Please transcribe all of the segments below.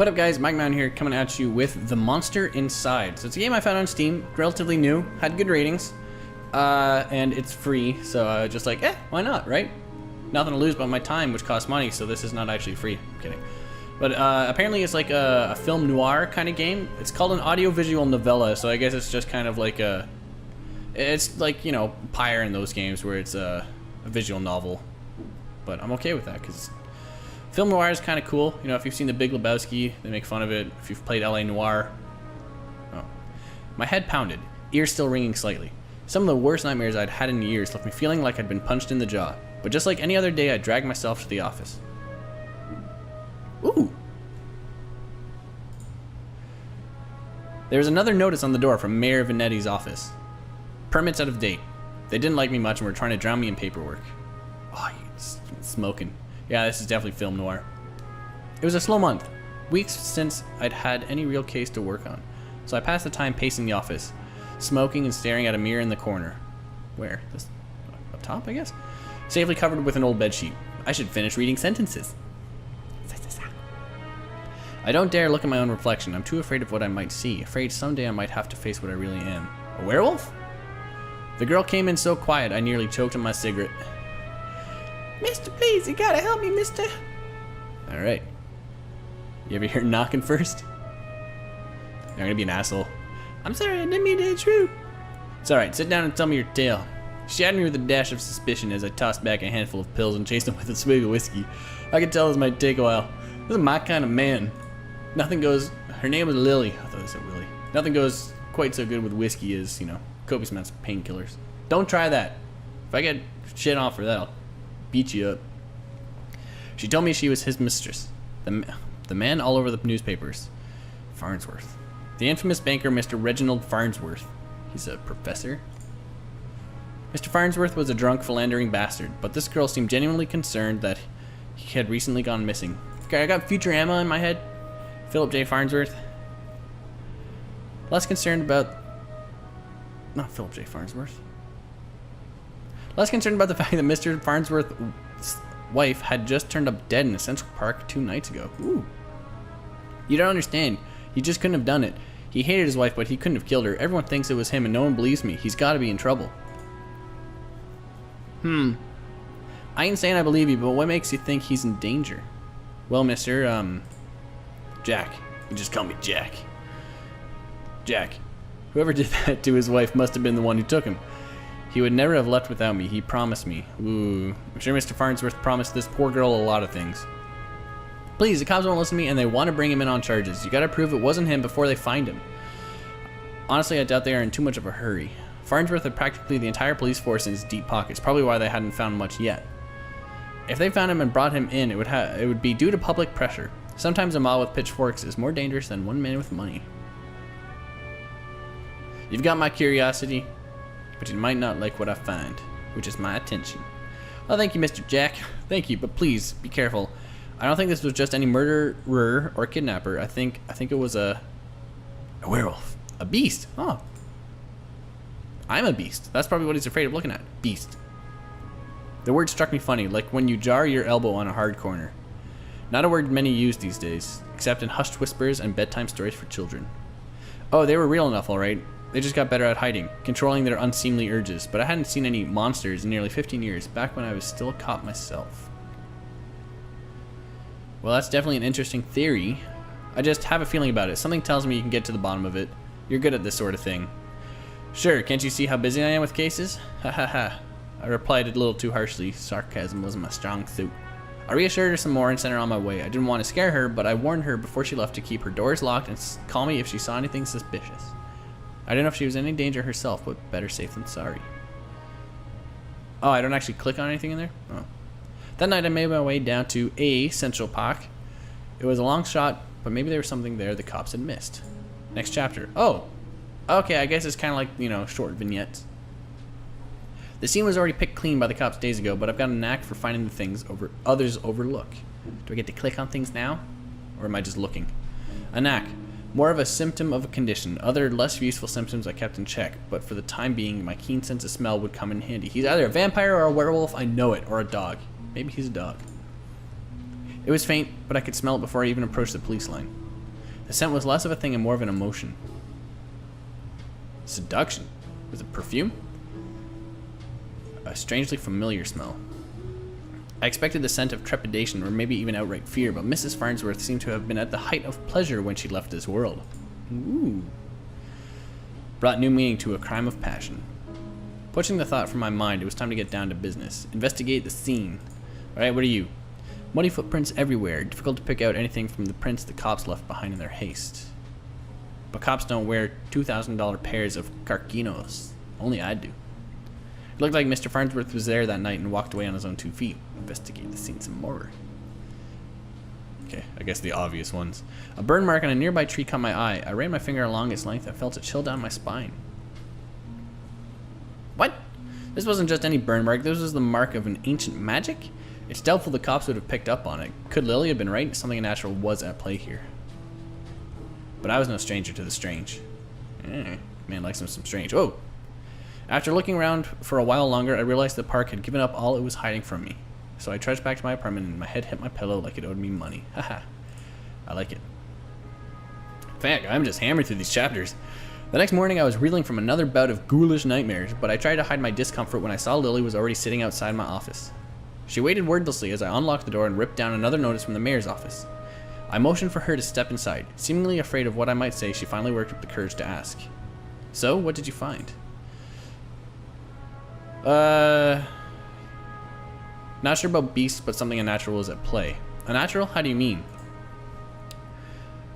What up guys, MikeMountain here, coming at you with The Monster Inside. So it's a game I found on Steam, relatively new, had good ratings, and it's free, so just like, why not, right? Nothing to lose but my time, which costs money, so this is not actually free. I'm kidding. But apparently it's like a film noir kind of game. It's called an audiovisual novella, so I guess it's just kind of like it's like, you know, Pyre in those games where it's a visual novel. But I'm okay with that, because film noir is kind of cool. You know, if you've seen The Big Lebowski, they make fun of it. If you've played LA Noire. Oh. My head pounded, ears still ringing slightly. Some of the worst nightmares I'd had in years left me feeling like I'd been punched in the jaw. But just like any other day, I dragged myself to the office. Ooh. There was another notice on the door from Mayor Vanetti's office. Permits out of date. They didn't like me much and were trying to drown me in paperwork. Oh, you're smoking. Yeah, this is definitely film noir. It was a slow month. Weeks since I'd had any real case to work on. So I passed the time pacing the office, smoking and staring at a mirror in the corner. Where? This? Up top, I guess? Safely covered with an old bedsheet. I should finish reading sentences. I don't dare look at my own reflection. I'm too afraid of what I might see. Afraid someday I might have to face what I really am. A werewolf? The girl came in so quiet I nearly choked on my cigarette. Mister, please, you gotta help me, mister. Alright. You ever hear knocking first? I'm gonna be an asshole. I'm sorry, I didn't mean to intrude. It's alright, sit down and tell me your tale. She had me with a dash of suspicion as I tossed back a handful of pills and chased them with a swig of whiskey. I could tell this might take a while. This is my kind of man. Nothing goes... Her name was Lily. I thought I said Willie. Nothing goes quite so good with whiskey as, you know, copious amounts of painkillers. Don't try that. If I get shit off for that, I'll beat you up. She told me she was his mistress. The man all over the newspapers. Farnsworth. The infamous banker, Mr. Reginald Farnsworth. He's a professor. Mr. Farnsworth was a drunk, philandering bastard, but this girl seemed genuinely concerned that he had recently gone missing. Okay, I got Futurama in my head. Philip J. Farnsworth. Less concerned about... Not Philip J. Farnsworth. Less concerned about the fact that Mr. Farnsworth's wife had just turned up dead in Central Park 2 nights ago. Ooh. You don't understand. He just couldn't have done it. He hated his wife, but he couldn't have killed her. Everyone thinks it was him, and no one believes me. He's got to be in trouble. I ain't saying I believe you, but what makes you think he's in danger? Well, Mr. Jack. You just call me Jack. Jack. Whoever did that to his wife must have been the one who took him. He would never have left without me. He promised me. Ooh. I'm sure Mr. Farnsworth promised this poor girl a lot of things. Please, the cops won't listen to me, and they want to bring him in on charges. You gotta prove it wasn't him before they find him. Honestly, I doubt they are in too much of a hurry. Farnsworth had practically the entire police force in his deep pockets, probably why they hadn't found much yet. If they found him and brought him in, it would be due to public pressure. Sometimes a mob with pitchforks is more dangerous than one man with money. You've got my curiosity, but you might not like what I find, which is my attention. Oh, thank you, Mr. Jack. Thank you, but please be careful. I don't think this was just any murderer or kidnapper. I think it was a werewolf, a beast. Oh, I'm a beast. That's probably what he's afraid of looking at. Beast. The word struck me funny, like when you jar your elbow on a hard corner. Not a word many use these days, except in hushed whispers and bedtime stories for children. Oh, they were real enough, all right. They just got better at hiding, controlling their unseemly urges, but I hadn't seen any monsters in nearly 15 years, back when I was still a cop myself. Well, that's definitely an interesting theory. I just have a feeling about it. Something tells me you can get to the bottom of it. You're good at this sort of thing. Sure, can't you see how busy I am with cases? Ha ha ha. I replied a little too harshly. Sarcasm wasn't my strong suit. I reassured her some more and sent her on my way. I didn't want to scare her, but I warned her before she left to keep her doors locked and call me if she saw anything suspicious. I didn't know if she was in any danger herself, but better safe than sorry. Oh, I don't actually click on anything in there? Oh. That night I made my way down to Central Park. It was a long shot, but maybe there was something there the cops had missed. Next chapter. Oh! Okay, I guess it's kind of like, you know, short vignettes. The scene was already picked clean by the cops days ago, but I've got a knack for finding the things others overlook. Do I get to click on things now? Or am I just looking? A knack. More of a symptom of a condition. Other less useful symptoms I kept in check, but for the time being, my keen sense of smell would come in handy. He's either a vampire or a werewolf, I know it, or a dog. Maybe he's a dog. It was faint, but I could smell it before I even approached the police line. The scent was less of a thing and more of an emotion. Seduction. Was it perfume? A strangely familiar smell. I expected the scent of trepidation or maybe even outright fear, but Mrs. Farnsworth seemed to have been at the height of pleasure when she left this world. Ooh. Brought new meaning to a crime of passion. Pushing the thought from my mind, it was time to get down to business. Investigate the scene. Alright, what are you? Muddy footprints everywhere. Difficult to pick out anything from the prints the cops left behind in their haste. But cops don't wear $2,000 pairs of carquinos. Only I do. It looked like Mr. Farnsworth was there that night and walked away on his own 2 feet. Investigate the scene some more. Okay, I guess the obvious ones. A burn mark on a nearby tree caught my eye. I ran my finger along its length and felt it chill down my spine. What? This wasn't just any burn mark. This was the mark of an ancient magic? It's doubtful the cops would have picked up on it. Could Lily have been right? Something unnatural was at play here. But I was no stranger to the strange. Man likes some strange. Whoa! After looking around for a while longer, I realized the park had given up all it was hiding from me. So I trudged back to my apartment and my head hit my pillow like it owed me money. Haha. I like it. In fact, I'm just hammered through these chapters. The next morning I was reeling from another bout of ghoulish nightmares, but I tried to hide my discomfort when I saw Lily was already sitting outside my office. She waited wordlessly as I unlocked the door and ripped down another notice from the mayor's office. I motioned for her to step inside. Seemingly afraid of what I might say, she finally worked up the courage to ask. So, what did you find? Not sure about beasts, but something unnatural is at play. Unnatural? How do you mean?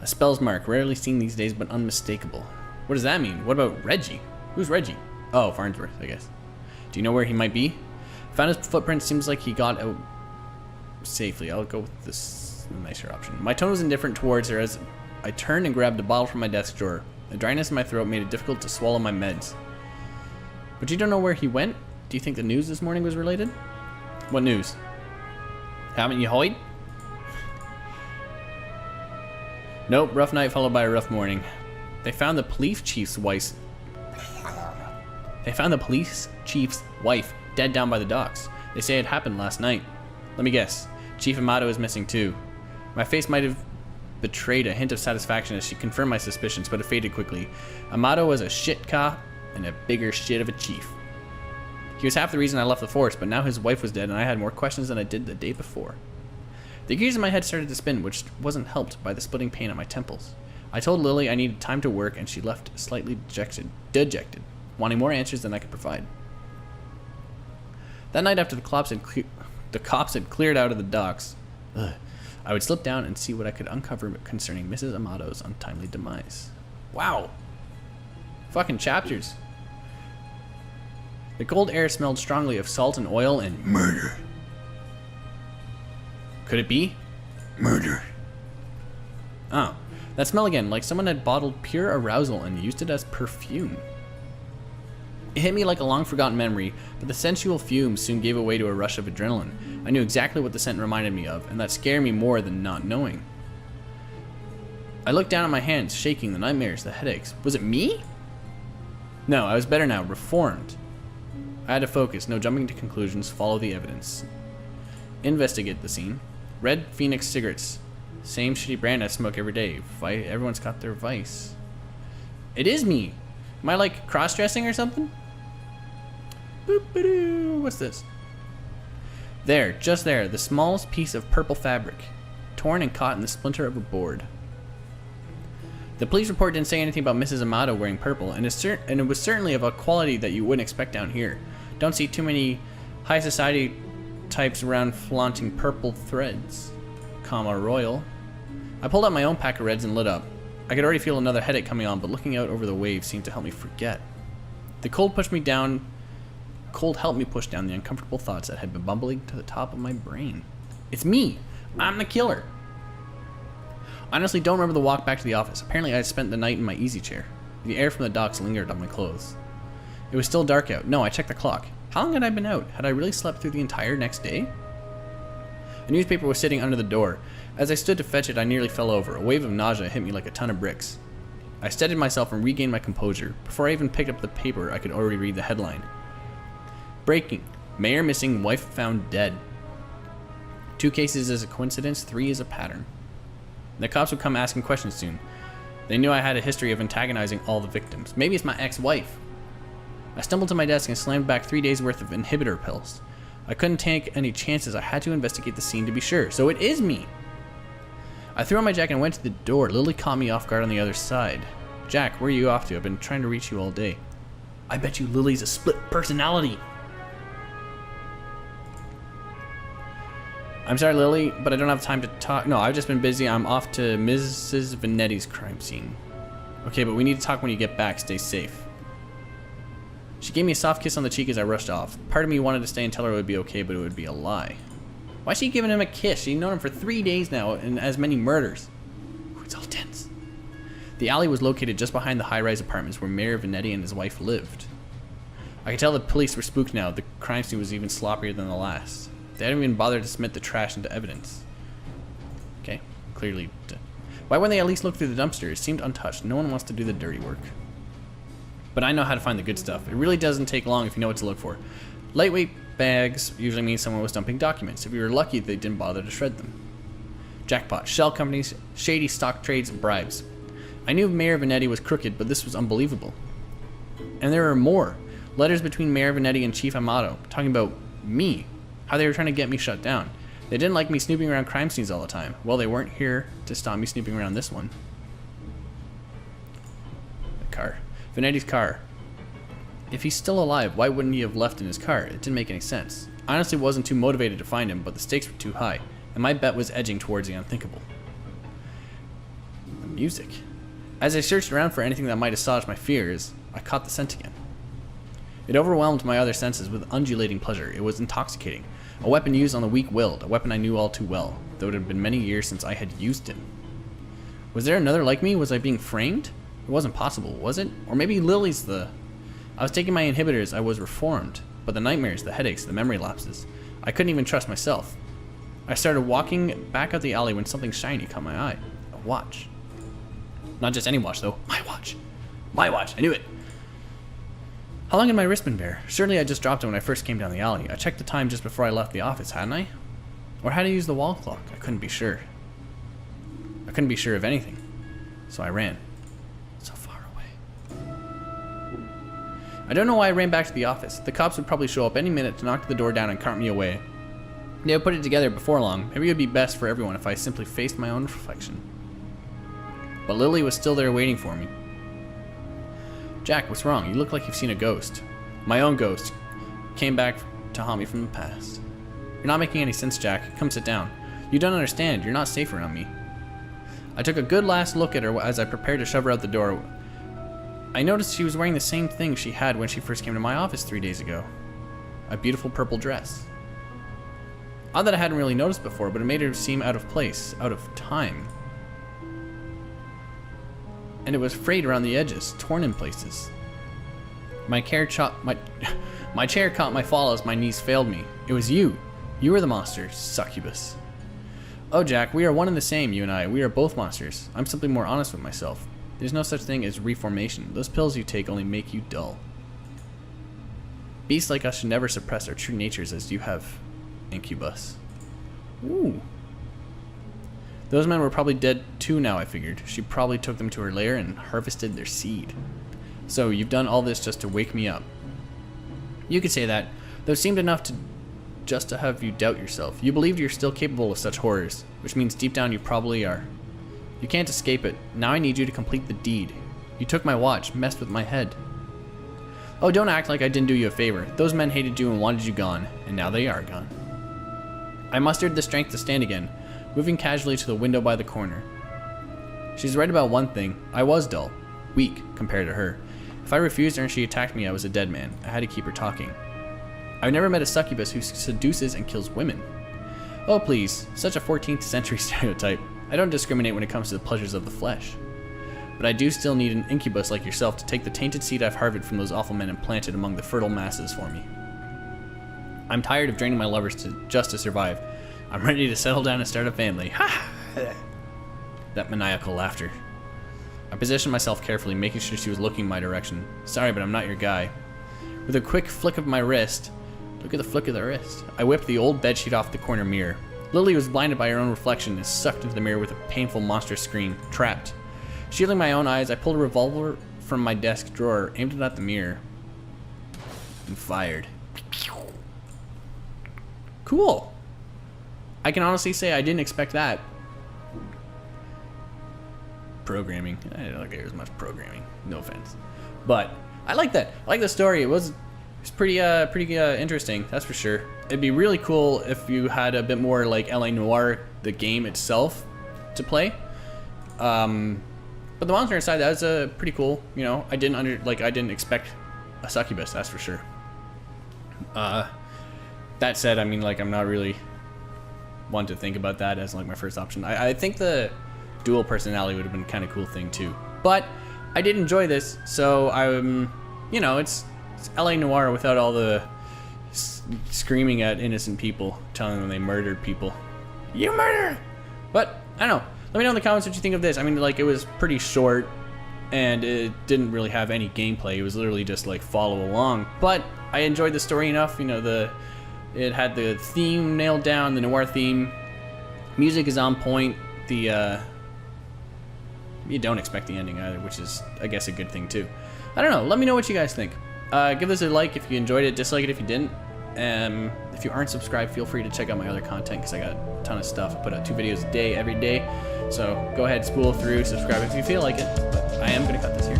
A spell's mark, rarely seen these days, but unmistakable. What does that mean? What about Reggie? Who's Reggie? Oh, Farnsworth, I guess. Do you know where he might be? Found his footprint. Seems like he got out safely. I'll go with this nicer option. My tone was indifferent towards her as I turned and grabbed a bottle from my desk drawer. The dryness in my throat made it difficult to swallow my meds. But you don't know where he went? Do you think the news this morning was related? What news? Haven't you heard? Nope, rough night followed by a rough morning. They found the police chief's wife dead down by the docks. They say it happened last night. Let me guess. Chief Amato is missing too. My face might have betrayed a hint of satisfaction as she confirmed my suspicions, but it faded quickly. Amato was a shit cop and a bigger shit of a chief. He was half the reason I left the force, but now his wife was dead and I had more questions than I did the day before. The gears in my head started to spin, which wasn't helped by the splitting pain at my temples. I told Lily I needed time to work, and she left slightly dejected, wanting more answers than I could provide. That night, after the cops had cleared out of the docks, I would slip down and see what I could uncover concerning Mrs. Amato's untimely demise. Wow. Fucking chapters. The cold air smelled strongly of salt and oil and murder. Could it be? Murder. Oh. That smell again, like someone had bottled pure arousal and used it as perfume. It hit me like a long-forgotten memory, but the sensual fumes soon gave way to a rush of adrenaline. I knew exactly what the scent reminded me of, and that scared me more than not knowing. I looked down at my hands, shaking, the nightmares, the headaches. Was it me? No, I was better now, reformed. I had to focus, no jumping to conclusions, follow the evidence. Investigate the scene. Red Phoenix cigarettes. Same shitty brand I smoke every day. Everyone's got their vice. It is me. Am I like cross-dressing or something? Boop-a-doo. What's this? There, just there, the smallest piece of purple fabric, torn and caught in the splinter of a board. The police report didn't say anything about Mrs. Amato wearing purple, and it was certainly of a quality that you wouldn't expect down here. Don't see too many high society types around flaunting purple threads. Comma royal. I pulled out my own pack of reds and lit up. I could already feel another headache coming on, but looking out over the waves seemed to help me forget. The cold helped me push down the uncomfortable thoughts that had been bumbling to the top of my brain. It's me! I'm the killer! I honestly don't remember the walk back to the office. Apparently I had spent the night in my easy chair. The air from the docks lingered on my clothes. It was still dark out. No, I checked the clock. How long had I been out? Had I really slept through the entire next day? A newspaper was sitting under the door. As I stood to fetch it, I nearly fell over. A wave of nausea hit me like a ton of bricks. I steadied myself and regained my composure. Before I even picked up the paper, I could already read the headline. Breaking. Mayor missing, wife found dead. 2 cases is a coincidence, 3 is a pattern. The cops would come asking questions soon. They knew I had a history of antagonizing all the victims. Maybe it's my ex-wife. I stumbled to my desk and slammed back 3 days worth of inhibitor pills. I couldn't take any chances. I had to investigate the scene to be sure. So it is me. I threw on my jacket and went to the door. Lily caught me off guard on the other side. Jack, where are you off to? I've been trying to reach you all day. I bet you Lily's a split personality. I'm sorry, Lily, but I don't have time to talk. No, I've just been busy. I'm off to Mrs. Vanetti's crime scene. Okay, but we need to talk when you get back. Stay safe. She gave me a soft kiss on the cheek as I rushed off. Part of me wanted to stay and tell her it would be okay, but it would be a lie. Why is she giving him a kiss? She'd known him for 3 days now and as many murders. Ooh, it's all tense. The alley was located just behind the high-rise apartments where Mayor Vanetti and his wife lived. I could tell the police were spooked now. The crime scene was even sloppier than the last. They hadn't even bothered to submit the trash into evidence. Okay, clearly. Why wouldn't they at least look through the dumpster? It seemed untouched. No one wants to do the dirty work. But I know how to find the good stuff. It really doesn't take long if you know what to look for. Lightweight bags usually mean someone was dumping documents. If you were lucky, they didn't bother to shred them. Jackpot, shell companies, shady stock trades, and bribes. I knew Mayor Vanetti was crooked, but this was unbelievable. And there are more. Letters between Mayor Vanetti and Chief Amato, talking about me. How they were trying to get me shut down. They didn't like me snooping around crime scenes all the time. Well, they weren't here to stop me snooping around this one. The car. Vanetti's car. If he's still alive, why wouldn't he have left in his car? It didn't make any sense. I honestly wasn't too motivated to find him, but the stakes were too high, and my bet was edging towards the unthinkable. The music. As I searched around for anything that might assuage my fears, I caught the scent again. It overwhelmed my other senses with undulating pleasure. It was intoxicating. A weapon used on the weak-willed, a weapon I knew all too well, though it had been many years since I had used it. Was there another like me? Was I being framed? It wasn't possible, was it? Or maybe Lily's the... I was taking my inhibitors, I was reformed. But the nightmares, the headaches, the memory lapses. I couldn't even trust myself. I started walking back out the alley when something shiny caught my eye. A watch. Not just any watch, though. My watch. My watch. I knew it. How long had my wrist been bare? Surely I just dropped it when I first came down the alley. I checked the time just before I left the office, hadn't I? Or how to use the wall clock? I couldn't be sure. I couldn't be sure of anything. So I ran. So far away. I don't know why I ran back to the office. The cops would probably show up any minute to knock the door down and cart me away. They would put it together before long. Maybe it would be best for everyone if I simply faced my own reflection. But Lily was still there waiting for me. Jack, what's wrong? You look like you've seen a ghost. My own ghost came back to haunt me from the past. You're not making any sense, Jack. Come sit down. You don't understand. You're not safe around me. I took a good last look at her as I prepared to shove her out the door. I noticed she was wearing the same thing she had when she first came to my office 3 days ago. A beautiful purple dress. Odd that I hadn't really noticed before, but it made her seem out of place, out of time. And it was frayed around the edges, torn in places. My chair caught my fall as my knees failed me. It was you. You were the monster, succubus. Oh, Jack, we are one and the same, you and I. We are both monsters. I'm simply more honest with myself. There's no such thing as reformation. Those pills you take only make you dull. Beasts like us should never suppress our true natures as you have, incubus. Ooh. Those men were probably dead too now, I figured. She probably took them to her lair and harvested their seed. So, you've done all this just to wake me up. You could say that, though it seemed enough just to have you doubt yourself. You believed you're still capable of such horrors, which means deep down you probably are. You can't escape it. Now I need you to complete the deed. You took my watch, messed with my head. Oh, don't act like I didn't do you a favor. Those men hated you and wanted you gone, and now they are gone. I mustered the strength to stand again, moving casually to the window by the corner. She's right about one thing. I was dull. Weak, compared to her. If I refused her and she attacked me, I was a dead man. I had to keep her talking. I've never met a succubus who seduces and kills women. Oh, please. Such a 14th century stereotype. I don't discriminate when it comes to the pleasures of the flesh. But I do still need an incubus like yourself to take the tainted seed I've harvested from those awful men and plant it among the fertile masses for me. I'm tired of draining my lovers just to survive. I'm ready to settle down and start a family. Ha! That maniacal laughter. I positioned myself carefully, making sure she was looking my direction. Sorry, but I'm not your guy. With a quick flick of my wrist, look at the flick of the wrist, I whipped the old bedsheet off the corner mirror. Lily was blinded by her own reflection and sucked into the mirror with a painful, monstrous scream. Trapped. Shielding my own eyes, I pulled a revolver from my desk drawer, aimed it at the mirror, and fired. Cool. I can honestly say I didn't expect that. Programming. I didn't think there was much programming. No offense, but I like that. I like the story. It's pretty interesting. That's for sure. It'd be really cool if you had a bit more like LA Noire, the game itself, to play. But the monster inside, that was pretty cool. You know, I didn't expect a succubus. That's for sure. That said, I mean, like, I'm not really one to think about that as like my first option. I think the dual personality would have been a kind of cool thing too. But I did enjoy this, so you know, it's LA Noire without all the screaming at innocent people, telling them they murdered people. You murder! But I don't know. Let me know in the comments what you think of this. I mean, like, it was pretty short, and it didn't really have any gameplay. It was literally just like follow along. But I enjoyed the story enough. You know, it had the theme nailed down, the noir theme. Music is on point. You don't expect the ending either, which is, I guess, a good thing too. I don't know. Let me know what you guys think. Give this a like if you enjoyed it. Dislike it if you didn't. If you aren't subscribed, feel free to check out my other content because I got a ton of stuff. I put out 2 videos a day, every day. So go ahead, spool through, subscribe if you feel like it. But I am going to cut this here.